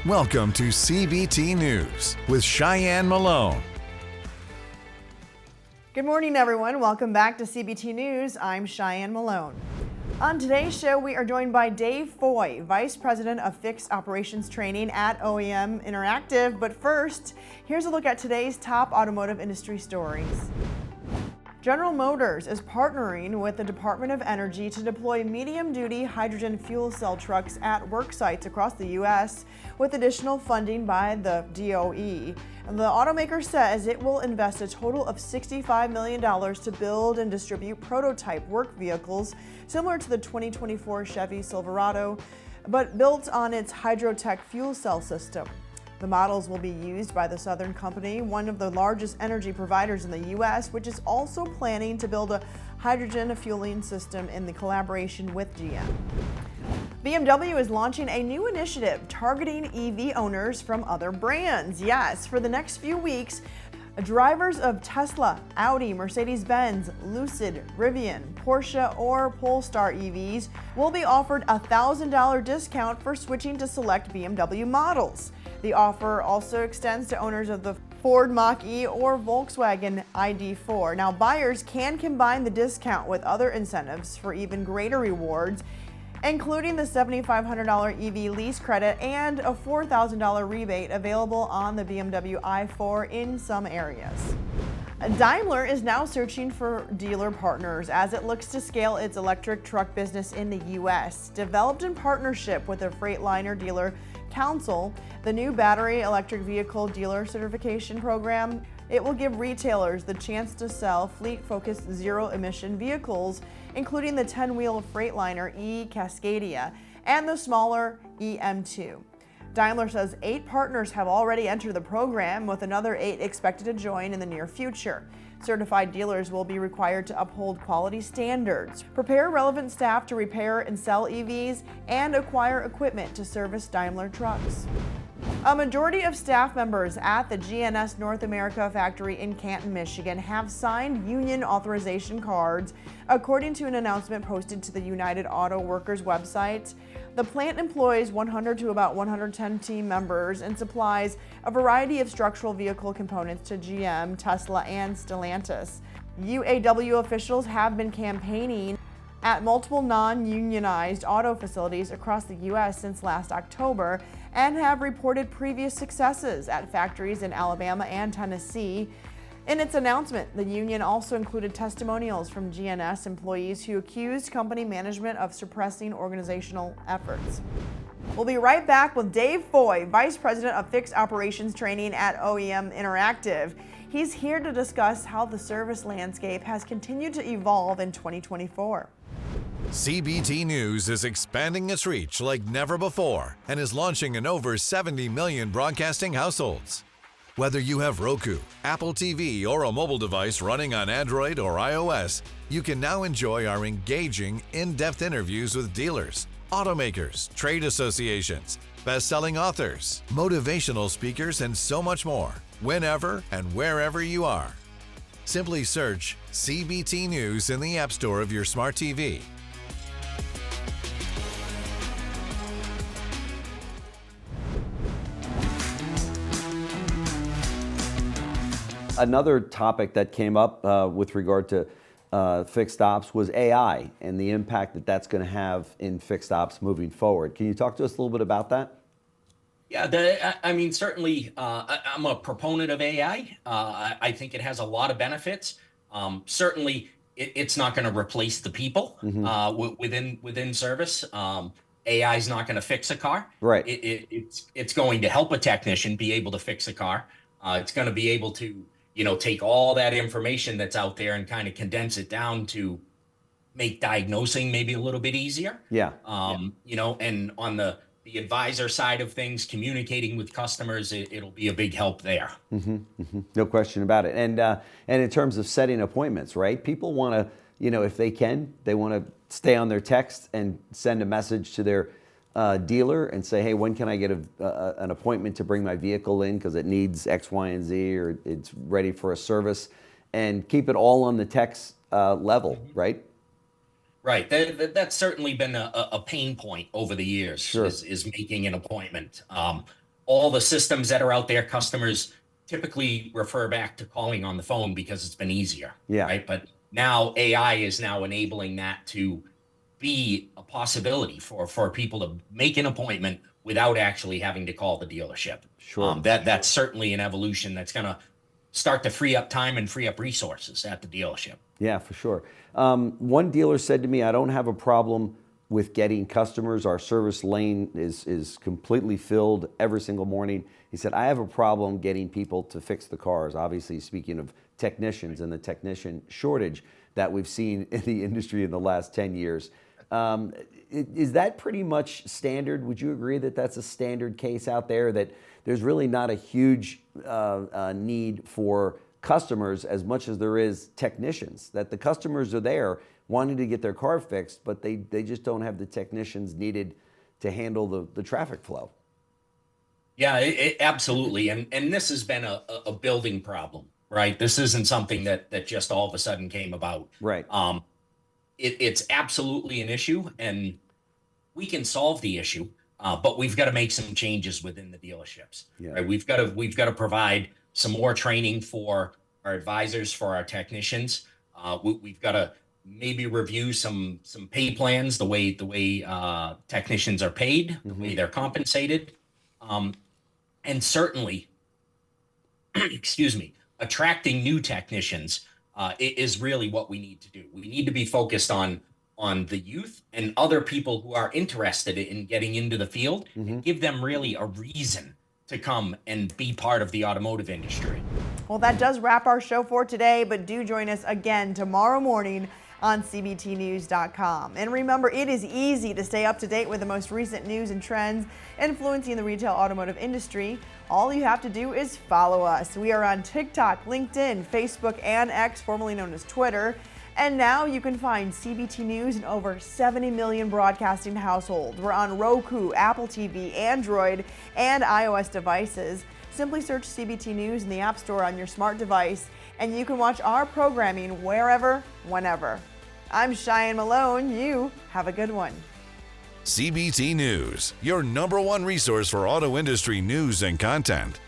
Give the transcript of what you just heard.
Welcome to CBT News with Cheyenne Malone. Good morning, everyone. Welcome back to CBT News. I'm Cheyenne Malone. On today's show, we are joined by Dave Foy, Vice President of Fixed Operations Training at OEM Interactive. But first, here's a look at today's top automotive industry stories. General Motors is partnering with the Department of Energy to deploy medium-duty hydrogen fuel cell trucks at work sites across the U.S. with additional funding by the DOE. The automaker says it will invest a total of $65 million to build and distribute prototype work vehicles similar to the 2024 Chevy Silverado, but built on its Hydrotech fuel cell system. The models will be used by the Southern Company, one of the largest energy providers in the U.S., which is also planning to build a hydrogen fueling system in the collaboration with GM. BMW is launching a new initiative targeting EV owners from other brands. Yes, for the next few weeks, drivers of Tesla, Audi, Mercedes-Benz, Lucid, Rivian, Porsche, or Polestar EVs will be offered a $1,000 discount for switching to select BMW models. The offer also extends to owners of the Ford Mach-E or Volkswagen ID.4. Now, buyers can combine the discount with other incentives for even greater rewards, including the $7,500 EV lease credit and a $4,000 rebate available on the BMW i4 in some areas. Daimler is now searching for dealer partners as it looks to scale its electric truck business in the U.S. Developed in partnership with the Freightliner Dealer Council, the new battery electric vehicle dealer certification program, it will give retailers the chance to sell fleet-focused zero-emission vehicles, including the 10-wheel Freightliner e-Cascadia and the smaller EM2. Daimler says 8 partners have already entered the program, with another 8 expected to join in the near future. Certified dealers will be required to uphold quality standards, prepare relevant staff to repair and sell EVs, and acquire equipment to service Daimler trucks. A majority of staff members at the GNS North America factory in Canton, Michigan have signed union authorization cards, according to an announcement posted to the United Auto Workers website. The plant employs 100 to about 110 team members and supplies a variety of structural vehicle components to GM, Tesla, and Stellantis. UAW officials have been campaigning at multiple non-unionized auto facilities across the U.S. since last October and have reported previous successes at factories in Alabama and Tennessee. In its announcement, the union also included testimonials from GNS employees who accused company management of suppressing organizational efforts. We'll be right back with Dave Foy, Vice President of Fixed Operations Training at OEM Interactive. He's here to discuss how the service landscape has continued to evolve in 2024. CBT News is expanding its reach like never before and is launching in over 70 million broadcasting households. Whether you have Roku, Apple TV, or a mobile device running on Android or iOS, you can now enjoy our engaging, in-depth interviews with dealers, automakers, trade associations, best-selling authors, motivational speakers, and so much more, whenever and wherever you are. Simply search CBT News in the App Store of your smart TV. Another topic that came up with regard to fixed ops was AI and the impact that that's going to have in fixed ops moving forward. Can you talk to us a little bit about that? Yeah, certainly I'm a proponent of AI. I think it has a lot of benefits. Certainly, it's not going to replace the people within service. AI is not going to fix a car. Right. It's going to help a technician be able to fix a car. It's going to be able to take all that information that's out there and kind of condense it down to make diagnosing maybe a little bit easier. Yeah. And on the advisor side of things, communicating with customers, it'll be a big help there. No question about it. And in terms of setting appointments, right? People want to, if they can, they want to stay on their text and send a message to their dealer and say, hey, when can I get an appointment to bring my vehicle in because it needs X, Y, and Z, or it's ready for a service, and keep it all on the text level, right? Right. That's certainly been a pain point over the years. Sure. is making an appointment. all the systems that are out there, customers typically refer back to calling on the phone because it's been easier. Yeah. Right. But now AI is now enabling that to be a possibility for people to make an appointment without actually having to call the dealership. Sure. That's certainly an evolution that's going to start to free up time and free up resources at the dealership. Yeah, for sure. One dealer said to me, I don't have a problem with getting customers. Our service lane is completely filled every single morning. He said, I have a problem getting people to fix the cars. Obviously, speaking of technicians and the technician shortage that we've seen in the industry in the last 10 years. Is that pretty much standard? Would you agree that that's a standard case out there, that there's really not a huge need for customers as much as there is technicians, that the customers are there wanting to get their car fixed, but they just don't have the technicians needed to handle the traffic flow? Yeah, absolutely. And this has been a building problem, right? This isn't something that just all of a sudden came about. Right. It's absolutely an issue, and we can solve the issue, but we've got to make some changes within the dealerships. Yeah. Right? We've got to provide some more training for our advisors, for our technicians. We've got to maybe review some pay plans, the way technicians are paid, the way they're compensated, and certainly, excuse me, attracting new technicians is really what we need to do. We need to be focused on the youth and other people who are interested in getting into the field, and give them really a reason to come and be part of the automotive industry. Well, that does wrap our show for today, but do join us again tomorrow morning on CBTnews.com. And remember, it is easy to stay up to date with the most recent news and trends influencing the retail automotive industry. All you have to do is follow us. We are on TikTok, LinkedIn, Facebook, and X, formerly known as Twitter. And now you can find CBT News in over 70 million broadcasting households. We're on Roku, Apple TV, Android, and iOS devices. Simply search CBT News in the App Store on your smart device, and you can watch our programming wherever, whenever. I'm Cheyenne Malone. You have a good one. CBT News, your #1 resource for auto industry news and content.